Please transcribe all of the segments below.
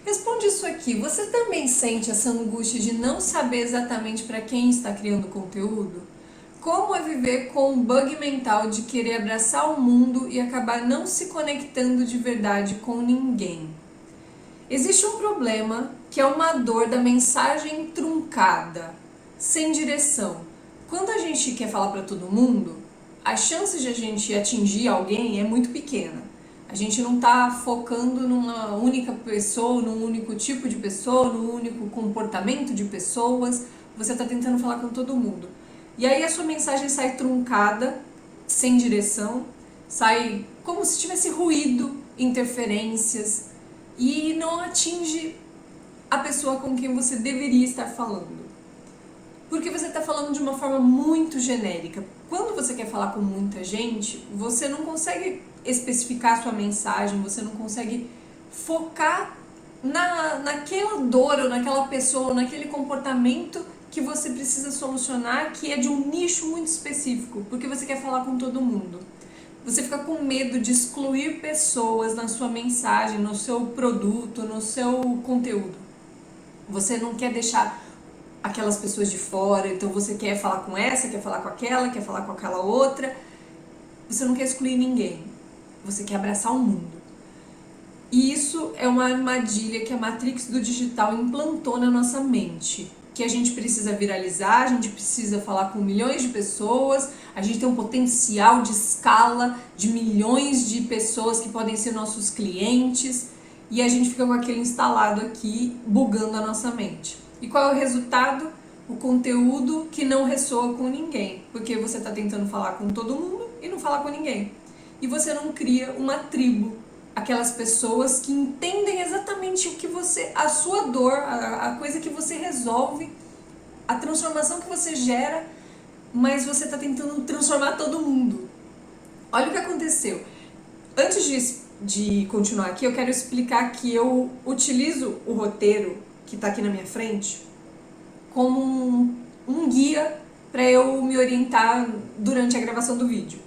Responde isso aqui. Você também sente essa angústia de não saber exatamente para quem está criando conteúdo? Como é viver com um bug mental de querer abraçar o mundo e acabar não se conectando de verdade com ninguém? Existe um problema que é uma dor da mensagem truncada, sem direção. Quando a gente quer falar para todo mundo, a chance de a gente atingir alguém é muito pequena. A gente não está focando numa única pessoa, num único tipo de pessoa, num único comportamento de pessoas. Você está tentando falar com todo mundo. E aí a sua mensagem sai truncada, sem direção, sai como se tivesse ruído, interferências, e não atinge a pessoa com quem você deveria estar falando. Porque você está falando de uma forma muito genérica. Quando você quer falar com muita gente, você não consegue especificar a sua mensagem, você não consegue focar naquela dor ou naquela pessoa ou naquele comportamento que você precisa solucionar, que é de um nicho muito específico, porque você quer falar com todo mundo. Você fica com medo de excluir pessoas na sua mensagem, no seu produto, no seu conteúdo. Você não quer deixar aquelas pessoas de fora, então você quer falar com essa, quer falar com aquela, quer falar com aquela outra. Você não quer excluir ninguém. Você quer abraçar o mundo. E isso é uma armadilha que a Matrix do digital implantou na nossa mente. Que a gente precisa viralizar, a gente precisa falar com milhões de pessoas, a gente tem um potencial de escala de milhões de pessoas que podem ser nossos clientes, e a gente fica com aquele instalado aqui, bugando a nossa mente. E qual é o resultado? O conteúdo que não ressoa com ninguém, porque você está tentando falar com todo mundo e não falar com ninguém. E você não cria uma tribo, aquelas pessoas que entendem exatamente o que você, a sua dor, a coisa que você resolve, a transformação que você gera, mas você está tentando transformar todo mundo. Olha o que aconteceu. Antes de continuar aqui, eu quero explicar que eu utilizo o roteiro que está aqui na minha frente como um guia para eu me orientar durante a gravação do vídeo.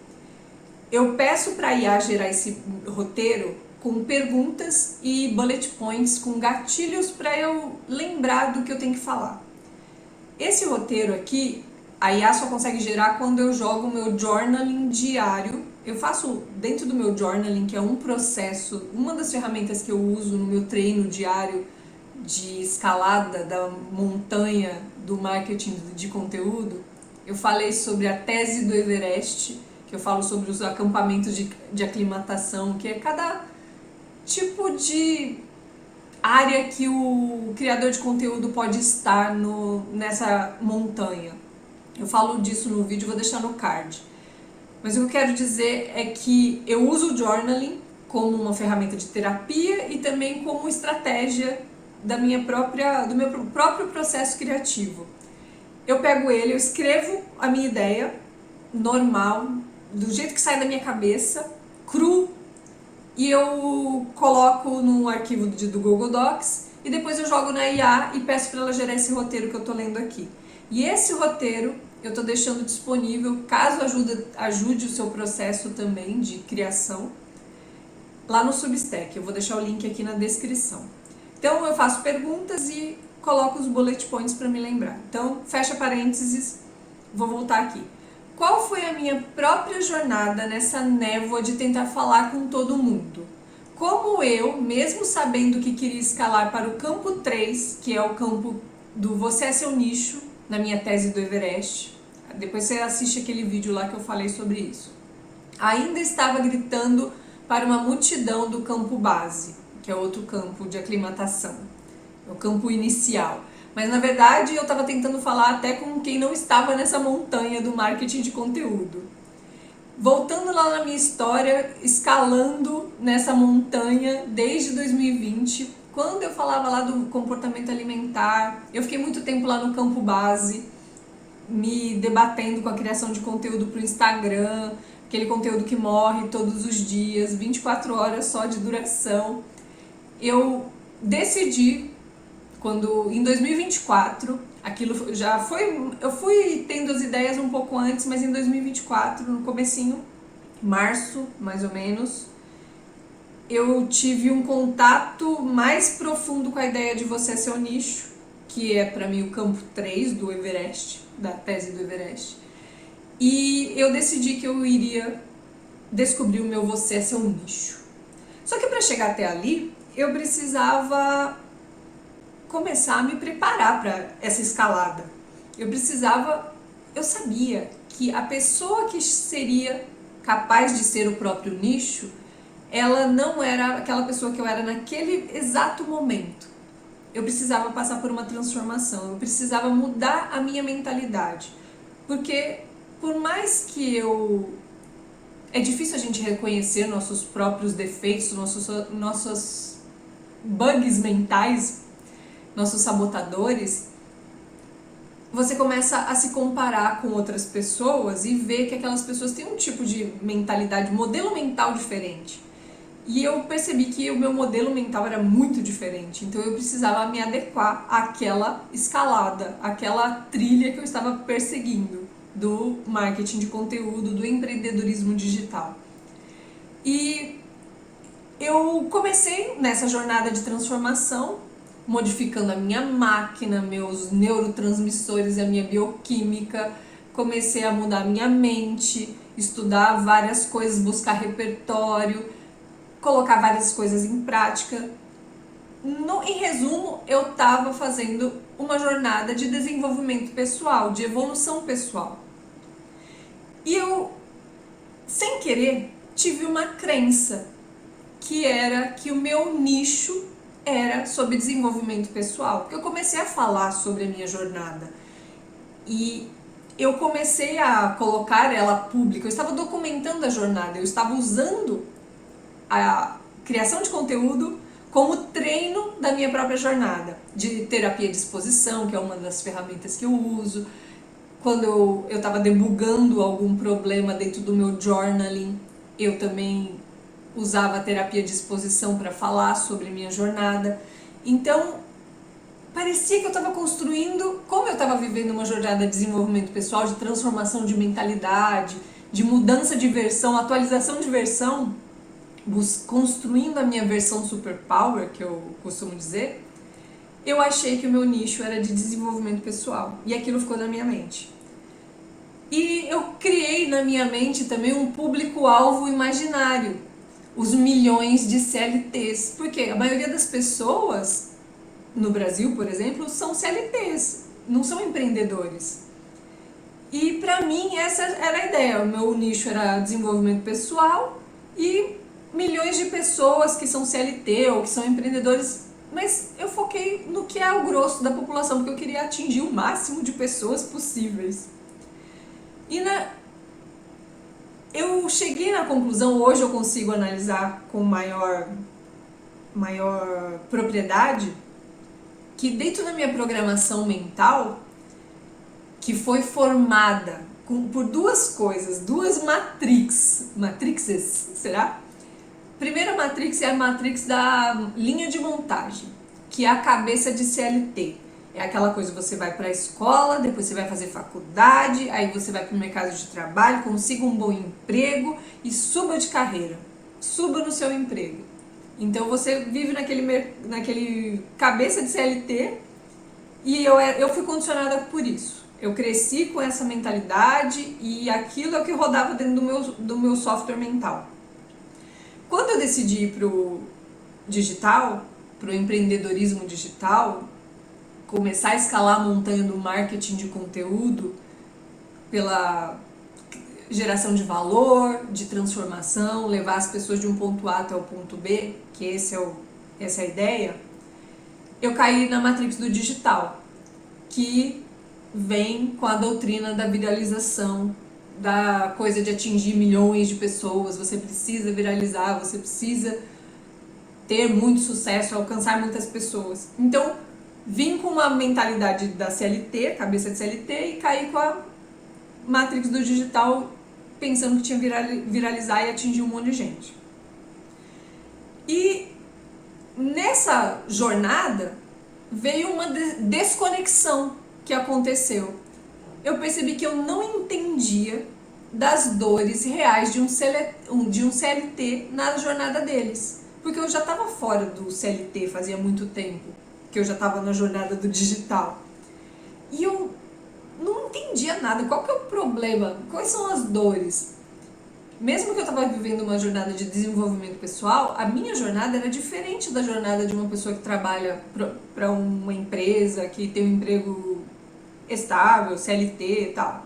Eu peço para a IA gerar esse roteiro com perguntas e bullet points, com gatilhos para eu lembrar do que eu tenho que falar. Esse roteiro aqui, a IA só consegue gerar quando eu jogo o meu journaling diário. Eu faço dentro do meu journaling, que é um processo, uma das ferramentas que eu uso no meu treino diário de escalada da montanha do marketing de conteúdo. Eu falei sobre a tese do Everest, que eu falo sobre os acampamentos de aclimatação, que é cada tipo de área que o criador de conteúdo pode estar nessa montanha. Eu falo disso no vídeo, vou deixar no card. Mas o que eu quero dizer é que eu uso o journaling como uma ferramenta de terapia e também como estratégia do meu próprio processo criativo. Eu pego ele, eu escrevo a minha ideia normal, do jeito que sai da minha cabeça, cru, e eu coloco no arquivo do Google Docs e depois eu jogo na IA e peço para ela gerar esse roteiro que eu estou lendo aqui. E esse roteiro eu estou deixando disponível, caso ajude o seu processo também de criação, lá no Substack. Eu vou deixar o link aqui na descrição. Então eu faço perguntas e coloco os bullet points para me lembrar. Então, fecha parênteses, vou voltar aqui. Qual foi a minha própria jornada nessa névoa de tentar falar com todo mundo? Como eu, mesmo sabendo que queria escalar para o campo 3, que é o campo do Você é Seu Nicho, na minha tese do Everest, depois você assiste aquele vídeo lá que eu falei sobre isso, ainda estava gritando para uma multidão do campo base, que é outro campo de aclimatação, é o campo inicial. Mas na verdade eu estava tentando falar até com quem não estava nessa montanha do marketing de conteúdo. Voltando lá na minha história, escalando nessa montanha desde 2020, quando eu falava lá do comportamento alimentar, eu fiquei muito tempo lá no campo base, me debatendo com a criação de conteúdo para o Instagram, aquele conteúdo que morre todos os dias, 24 horas só de duração. Eu decidi, quando em 2024, aquilo já foi, eu fui tendo as ideias um pouco antes, mas em 2024, no comecinho, março mais ou menos, eu tive um contato mais profundo com a ideia de você ser o nicho, que é para mim o campo 3 do Everest, da tese do Everest. E eu decidi que eu iria descobrir o meu você ser um nicho. Só que para chegar até ali, eu precisava começar a me preparar para essa escalada. Eu sabia que a pessoa que seria capaz de ser o próprio nicho, ela não era aquela pessoa que eu era naquele exato momento. Eu precisava passar por uma transformação, eu precisava mudar a minha mentalidade. Porque por mais que é difícil a gente reconhecer nossos próprios defeitos, nossos bugs mentais, nossos sabotadores, você começa a se comparar com outras pessoas e ver que aquelas pessoas têm um tipo de mentalidade, modelo mental diferente. E eu percebi que o meu modelo mental era muito diferente, então eu precisava me adequar àquela escalada, àquela trilha que eu estava perseguindo do marketing de conteúdo, do empreendedorismo digital. E eu comecei nessa jornada de transformação, modificando a minha máquina, meus neurotransmissores, a minha bioquímica, comecei a mudar a minha mente, estudar várias coisas, buscar repertório, colocar várias coisas em prática. Em resumo, eu estava fazendo uma jornada de desenvolvimento pessoal, de evolução pessoal. E eu, sem querer, tive uma crença que era que o meu nicho era sobre desenvolvimento pessoal. Porque eu comecei a falar sobre a minha jornada e eu comecei a colocar ela pública, eu estava documentando a jornada, eu estava usando a criação de conteúdo como treino da minha própria jornada, de terapia de exposição, que é uma das ferramentas que eu uso. Quando eu estava debugando algum problema dentro do meu journaling, eu também usava a terapia de exposição para falar sobre minha jornada. Então, parecia que eu estava construindo, como eu estava vivendo uma jornada de desenvolvimento pessoal, de transformação de mentalidade, de mudança de versão, atualização de versão, construindo a minha versão superpower, que eu costumo dizer, eu achei que o meu nicho era de desenvolvimento pessoal. E aquilo ficou na minha mente. E eu criei na minha mente também um público-alvo imaginário, os milhões de CLTs. Porque a maioria das pessoas no Brasil, por exemplo, são CLTs, não são empreendedores. E para mim essa era a ideia, o meu nicho era desenvolvimento pessoal e milhões de pessoas que são CLT ou que são empreendedores, mas eu foquei no que é o grosso da população, porque eu queria atingir o máximo de pessoas possíveis. E eu cheguei na conclusão, hoje eu consigo analisar com maior propriedade, que dentro da minha programação mental, que foi formada por duas coisas, duas matrixes, será? Primeira matrix é a matrix da linha de montagem, que é a cabeça de CLT. É aquela coisa, você vai para a escola, depois você vai fazer faculdade, aí você vai para o mercado de trabalho, consiga um bom emprego e suba de carreira. Suba no seu emprego. Então você vive naquele cabeça de CLT e eu fui condicionada por isso. Eu cresci com essa mentalidade e aquilo é o que rodava dentro do meu software mental. Quando eu decidi ir pro digital, pro empreendedorismo digital, começar a escalar a montanha do marketing de conteúdo pela geração de valor, de transformação, levar as pessoas de um ponto A até o ponto B, que essa é a ideia, eu caí na matrix do digital, que vem com a doutrina da viralização, da coisa de atingir milhões de pessoas, você precisa viralizar, você precisa ter muito sucesso, alcançar muitas pessoas. Então, vim com uma mentalidade da CLT, cabeça de CLT, e caí com a matrix do digital, pensando que tinha viralizar e atingir um monte de gente. E nessa jornada veio uma desconexão que aconteceu. Eu percebi que eu não entendia das dores reais de um CLT na jornada deles. porque eu já estava fora do CLT fazia muito tempo, que eu já estava na jornada do digital. E eu não entendia nada. Qual que é o problema? Quais são as dores? Mesmo que eu estava vivendo uma jornada de desenvolvimento pessoal, a minha jornada era diferente da jornada de uma pessoa que trabalha para uma empresa, que tem um emprego estável, CLT e tal.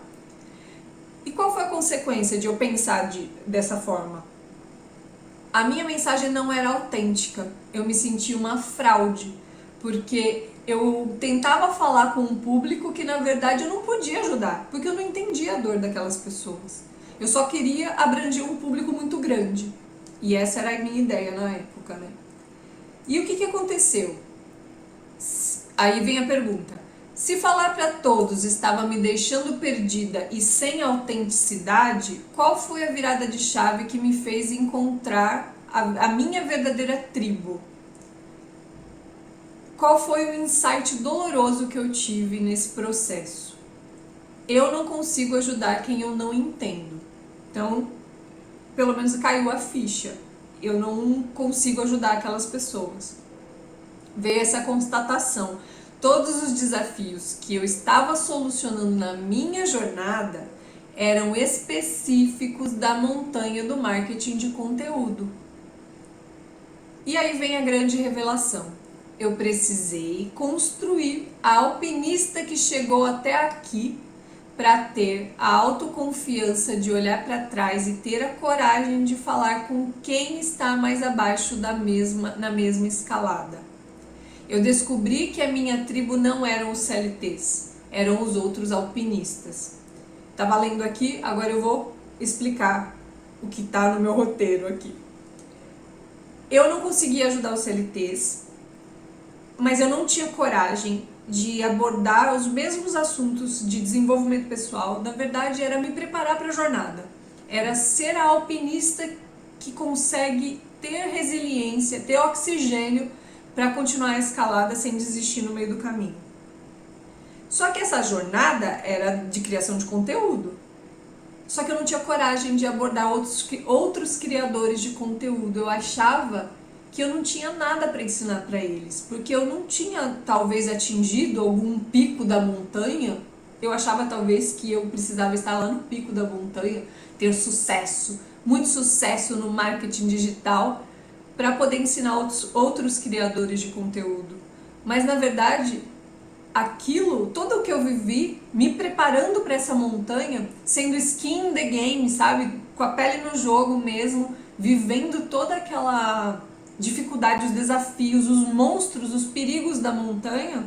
E qual foi a consequência de eu pensar dessa forma? A minha mensagem não era autêntica. Eu me sentia uma fraude, porque eu tentava falar com um público que na verdade eu não podia ajudar, porque eu não entendia a dor daquelas pessoas. Eu só queria abranger um público muito grande. E essa era a minha ideia na época, né? E o que aconteceu? Aí vem a pergunta. Se falar para todos estava me deixando perdida e sem autenticidade, qual foi a virada de chave que me fez encontrar a minha verdadeira tribo? Qual foi o insight doloroso que eu tive nesse processo? Eu não consigo ajudar quem eu não entendo. Então, pelo menos caiu a ficha. Eu não consigo ajudar aquelas pessoas. Veio essa constatação. Todos os desafios que eu estava solucionando na minha jornada eram específicos da montanha do marketing de conteúdo. E aí vem a grande revelação. Eu precisei construir a alpinista que chegou até aqui para ter a autoconfiança de olhar para trás e ter a coragem de falar com quem está mais abaixo na mesma escalada. Eu descobri que a minha tribo não eram os CLTs, eram os outros alpinistas. Tá lendo aqui, agora eu vou explicar o que tá no meu roteiro aqui. Eu não conseguia ajudar os CLTs, mas eu não tinha coragem de abordar os mesmos assuntos de desenvolvimento pessoal. Na verdade, era me preparar para a jornada. Era ser a alpinista que consegue ter resiliência, ter oxigênio para continuar a escalada sem desistir no meio do caminho. Só que essa jornada era de criação de conteúdo. Só que eu não tinha coragem de abordar outros criadores de conteúdo. Eu achava que eu não tinha nada para ensinar para eles, porque eu não tinha talvez atingido algum pico da montanha. Eu achava talvez que eu precisava estar lá no pico da montanha, ter sucesso, muito sucesso no marketing digital, para poder ensinar outros criadores de conteúdo. Mas na verdade, tudo o que eu vivi, me preparando para essa montanha, sendo skin in the game, sabe? Com a pele no jogo mesmo, vivendo toda aquela dificuldade, os desafios, os monstros, os perigos da montanha,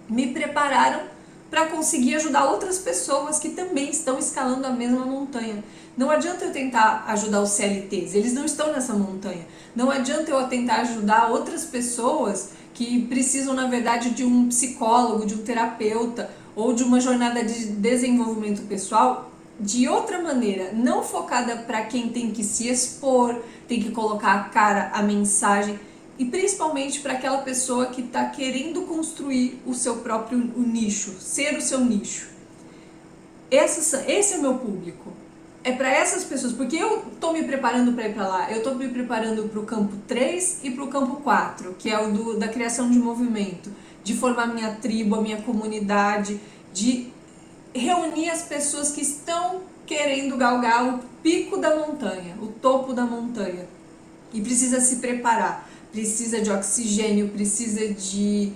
me prepararam para conseguir ajudar outras pessoas que também estão escalando a mesma montanha. Não adianta eu tentar ajudar os CLTs, eles não estão nessa montanha. Não adianta eu tentar ajudar outras pessoas que precisam, na verdade, de um psicólogo, de um terapeuta ou de uma jornada de desenvolvimento pessoal de outra maneira, não focada para quem tem que se expor, tem que colocar a cara, a mensagem, e principalmente para aquela pessoa que está querendo construir o seu próprio nicho, ser o seu nicho. Esse é o meu público. É para essas pessoas, porque eu estou me preparando para ir para lá, eu estou me preparando para o campo 3 e para o campo 4, que é o da criação de movimento, de formar minha tribo, a minha comunidade, de reunir as pessoas que estão querendo galgar o pico da montanha, o topo da montanha. E precisa se preparar, precisa de oxigênio, precisa de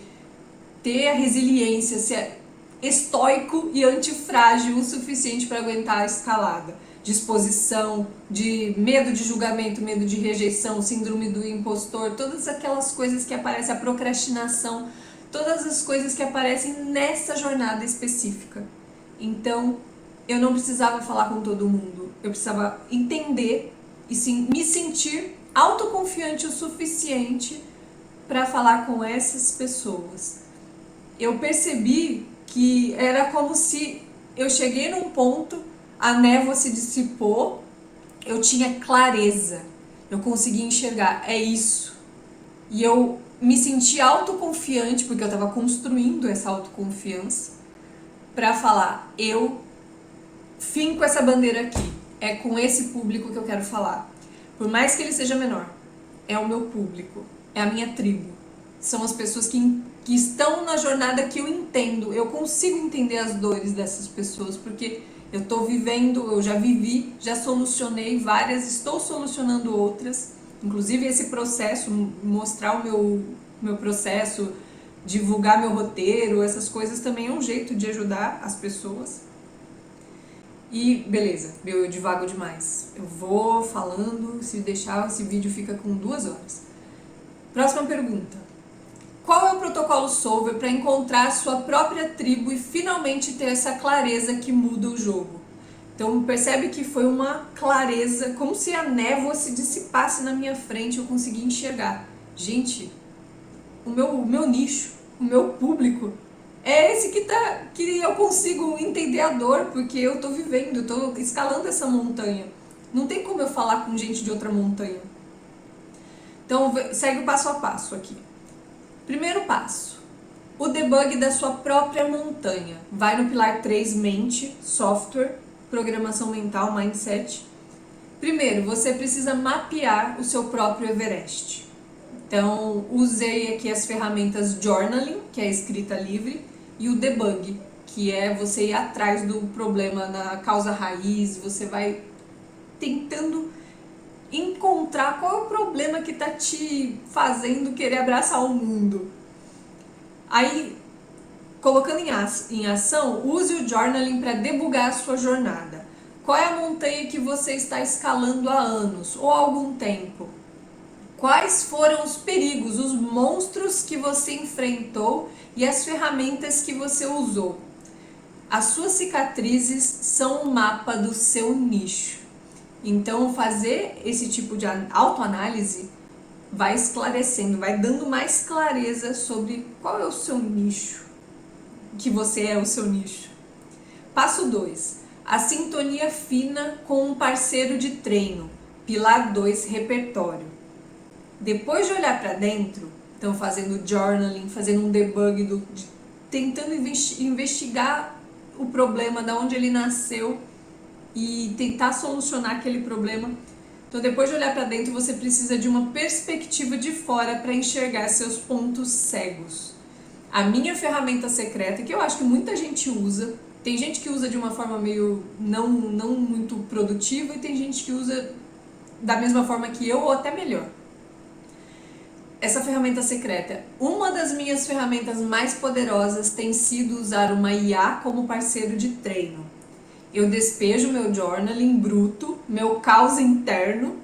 ter a resiliência, ser estoico e antifrágil o suficiente para aguentar a escalada. Disposição, de medo de julgamento, medo de rejeição, síndrome do impostor, todas aquelas coisas que aparecem, a procrastinação, todas as coisas que aparecem nessa jornada específica. Então, eu não precisava falar com todo mundo, eu precisava entender e me sentir autoconfiante o suficiente para falar com essas pessoas. Eu percebi que era como se eu cheguei num ponto, a névoa se dissipou, eu tinha clareza, eu conseguia enxergar, é isso. E eu me senti autoconfiante, porque eu estava construindo essa autoconfiança, para falar, eu finco essa bandeira aqui, é com esse público que eu quero falar. Por mais que ele seja menor, é o meu público, é a minha tribo. São as pessoas que estão na jornada que eu entendo. Eu consigo entender as dores dessas pessoas, porque eu estou vivendo, eu já vivi, já solucionei várias, estou solucionando outras. Inclusive esse processo, mostrar o meu processo, divulgar meu roteiro, essas coisas também é um jeito de ajudar as pessoas. E beleza, eu divago demais. Eu vou falando, se deixar, esse vídeo fica com 2 horas. Próxima pergunta. Qual é o protocolo Solver para encontrar a sua própria tribo e finalmente ter essa clareza que muda o jogo? Então percebe que foi uma clareza, como se a névoa se dissipasse na minha frente, eu consegui enxergar. Gente, o meu nicho, o meu público, é esse que eu consigo entender a dor, porque eu tô vivendo, eu tô escalando essa montanha. Não tem como eu falar com gente de outra montanha. Então segue o passo a passo aqui. Primeiro passo, o debug da sua própria montanha. Vai no pilar 3, mente, software, programação mental, mindset. Primeiro, você precisa mapear o seu próprio Everest. Então, usei aqui as ferramentas Journaling, que é a escrita livre, e o debug, que é você ir atrás do problema na causa raiz, você vai tentando encontrar qual é o problema que está te fazendo querer abraçar o mundo. Aí, colocando em ação, use o journaling para debugar a sua jornada. Qual é a montanha que você está escalando há anos ou há algum tempo? Quais foram os perigos, os monstros que você enfrentou e as ferramentas que você usou? As suas cicatrizes são um mapa do seu nicho. Então, fazer esse tipo de autoanálise vai esclarecendo, vai dando mais clareza sobre qual é o seu nicho, que você é o seu nicho. Passo 2. A sintonia fina com um parceiro de treino. Pilar 2, repertório. Depois de olhar para dentro, então fazendo journaling, fazendo um debug, tentando investigar o problema, de onde ele nasceu e tentar solucionar aquele problema. Então, depois de olhar para dentro, você precisa de uma perspectiva de fora para enxergar seus pontos cegos. A minha ferramenta secreta, que eu acho que muita gente usa, tem gente que usa de uma forma meio não muito produtiva e tem gente que usa da mesma forma que eu ou até melhor. Essa ferramenta secreta, uma das minhas ferramentas mais poderosas tem sido usar uma IA como parceiro de treino. Eu despejo meu journaling bruto, meu caos interno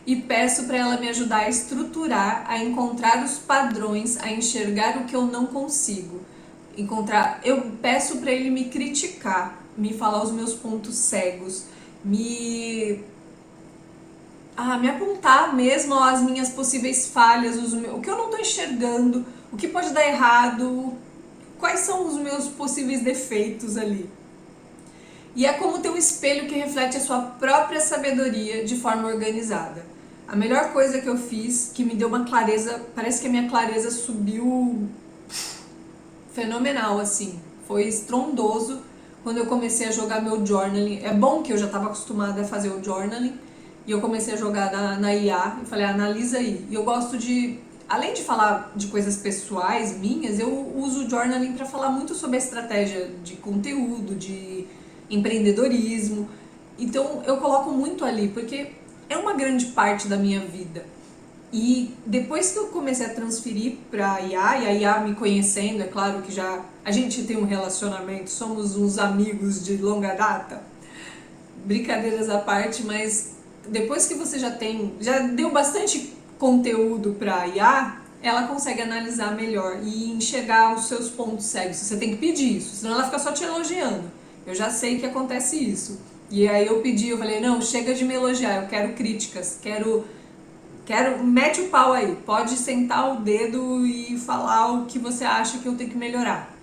e peço para ela me ajudar a estruturar, a encontrar os padrões, a enxergar o que eu não consigo. Eu peço para ele me criticar, me falar os meus pontos cegos, me apontar mesmo as minhas possíveis falhas, o que eu não estou enxergando, o que pode dar errado, quais são os meus possíveis defeitos ali. E é como ter um espelho que reflete a sua própria sabedoria de forma organizada. A melhor coisa que eu fiz, que me deu uma clareza, parece que a minha clareza subiu fenomenal, assim. Foi estrondoso quando eu comecei a jogar meu journaling. É bom que eu já estava acostumada a fazer o journaling, e eu comecei a jogar na IA e falei, analisa aí. E eu gosto de, além de falar de coisas pessoais minhas, eu uso o journaling para falar muito sobre a estratégia de conteúdo, de empreendedorismo. Então eu coloco muito ali, porque é uma grande parte da minha vida. E depois que eu comecei a transferir para a IA, e a IA me conhecendo, é claro que já a gente tem um relacionamento, somos uns amigos de longa data, brincadeiras à parte, mas depois que você já deu bastante conteúdo para a IA, ela consegue analisar melhor e enxergar os seus pontos cegos. Você tem que pedir isso, senão ela fica só te elogiando. Eu já sei que acontece isso. E aí eu falei, não, chega de me elogiar, eu quero críticas, mete o pau aí, pode sentar o dedo e falar o que você acha que eu tenho que melhorar.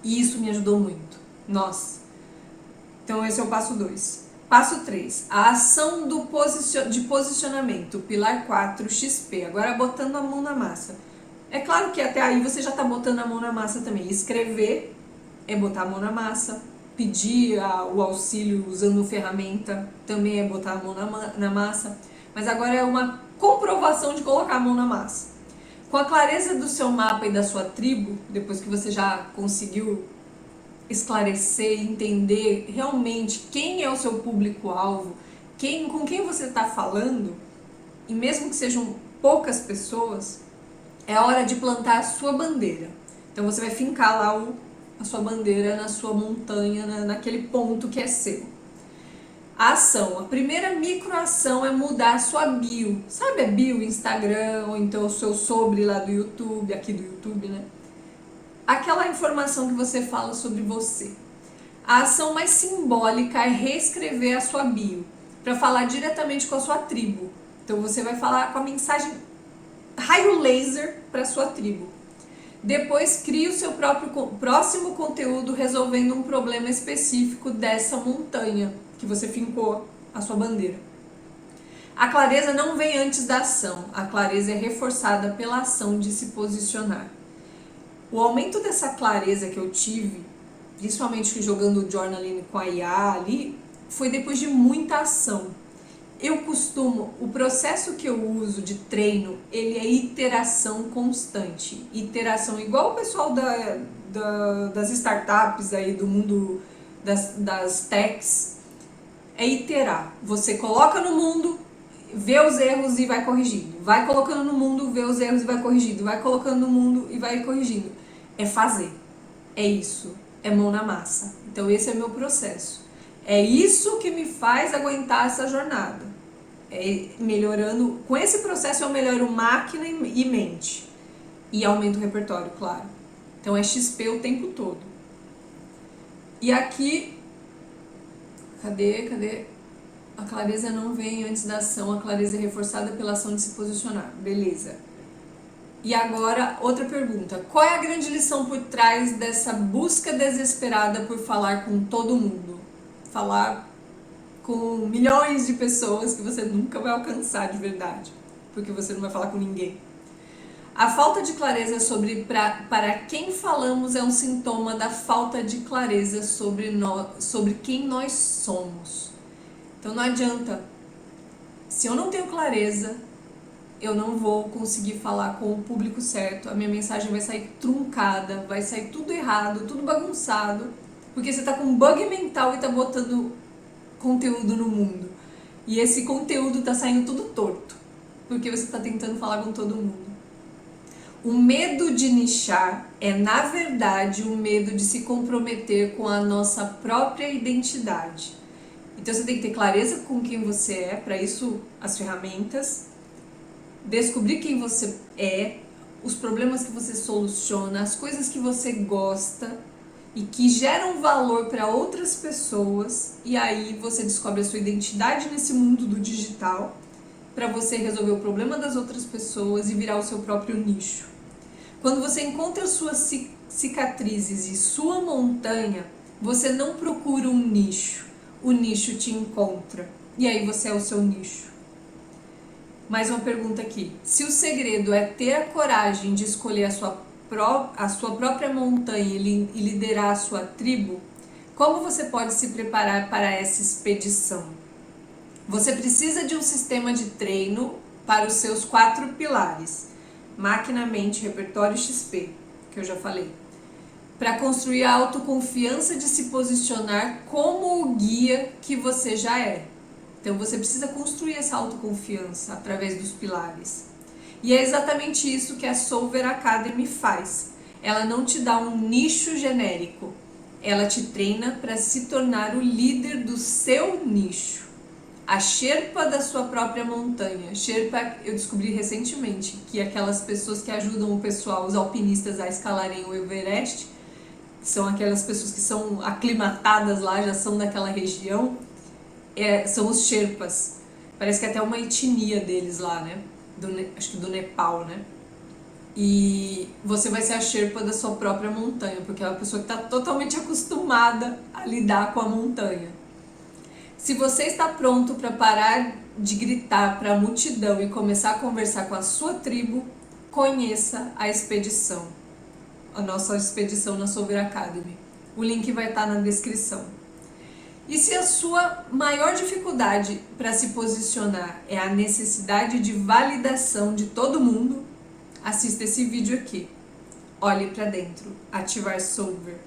E isso me ajudou muito. Nossa. Então esse é o passo 2. Passo 3, a ação de posicionamento, pilar 4, XP. Agora botando a mão na massa. É claro que até aí você já está botando a mão na massa também. Escrever é botar a mão na massa. Pedir o auxílio usando ferramenta também é botar a mão na massa. Mas agora é uma comprovação de colocar a mão na massa. Com a clareza do seu mapa e da sua tribo, depois que você já conseguiu esclarecer, entender realmente quem é o seu público-alvo, com quem você está falando, e mesmo que sejam poucas pessoas, é hora de plantar a sua bandeira. Então você vai fincar lá a sua bandeira na sua montanha, naquele ponto que é seu. A ação. A primeira microação é mudar a sua bio. Sabe a bio, Instagram, ou então o seu sobre lá do YouTube, aqui do YouTube, né? Aquela informação que você fala sobre você. A ação mais simbólica é reescrever a sua bio, para falar diretamente com a sua tribo. Então você vai falar com a mensagem raio laser para a sua tribo. Depois crie o seu próximo conteúdo resolvendo um problema específico dessa montanha que você fincou a sua bandeira. A clareza não vem antes da ação, a clareza é reforçada pela ação de se posicionar. O aumento dessa clareza que eu tive, principalmente jogando o journaling com a IA ali, foi depois de muita ação. O processo que eu uso de treino, ele é iteração constante. Iteração igual o pessoal das startups aí, do mundo das techs, é iterar. Você coloca no mundo, vê os erros e vai corrigindo. Vai colocando no mundo, vê os erros e vai corrigindo. Vai colocando no mundo e vai corrigindo. É fazer. É isso. É mão na massa. Então esse é meu processo. É isso que me faz aguentar essa jornada. Melhorando, com esse processo eu melhoro máquina e mente. E aumento o repertório, claro. Então é XP o tempo todo. E aqui, cadê? A clareza não vem antes da ação, a clareza é reforçada pela ação de se posicionar. Beleza. E agora, outra pergunta. Qual é a grande lição por trás dessa busca desesperada por falar com todo mundo? Falar com milhões de pessoas que você nunca vai alcançar de verdade, porque você não vai falar com ninguém. A falta de clareza para quem falamos é um sintoma da falta de clareza sobre quem nós somos. Então não adianta. Se eu não tenho clareza, eu não vou conseguir falar com o público certo, a minha mensagem vai sair truncada, vai sair tudo errado, tudo bagunçado, porque você está com um bug mental e está botando conteúdo no mundo. E esse conteúdo está saindo tudo torto, porque você está tentando falar com todo mundo. O medo de nichar é, na verdade, o medo de se comprometer com a nossa própria identidade. Então você tem que ter clareza com quem você é, para isso as ferramentas, descobrir quem você é, os problemas que você soluciona, as coisas que você gosta e que geram valor para outras pessoas, e aí você descobre a sua identidade nesse mundo do digital para você resolver o problema das outras pessoas e virar o seu próprio nicho. Quando você encontra suas cicatrizes e sua montanha, você não procura um nicho, o nicho te encontra e aí você é o seu nicho. Mais uma pergunta aqui. Se o segredo é ter a coragem de escolher a sua própria montanha e liderar a sua tribo, como você pode se preparar para essa expedição? Você precisa de um sistema de treino para os seus 4 pilares: máquina, mente, repertório e XP, que eu já falei. Para construir a autoconfiança de se posicionar como o guia que você já é. Então você precisa construir essa autoconfiança através dos pilares. E é exatamente isso que a Solver Academy faz. Ela não te dá um nicho genérico, ela te treina para se tornar o líder do seu nicho. A Sherpa da sua própria montanha. Sherpa, eu descobri recentemente que aquelas pessoas que ajudam o pessoal, os alpinistas, a escalarem o Everest, são aquelas pessoas que são aclimatadas lá, já são daquela região, são os Sherpas. Parece que é até uma etnia deles lá, né? Acho que do Nepal, né? E você vai ser a Sherpa da sua própria montanha, porque é uma pessoa que está totalmente acostumada a lidar com a montanha. Se você está pronto para parar de gritar para a multidão e começar a conversar com a sua tribo, conheça a expedição, a nossa expedição na Solver Academy. O link vai estar na descrição. E se a sua maior dificuldade para se posicionar é a necessidade de validação de todo mundo, assista esse vídeo aqui. Olhe para dentro. Ativar Solver.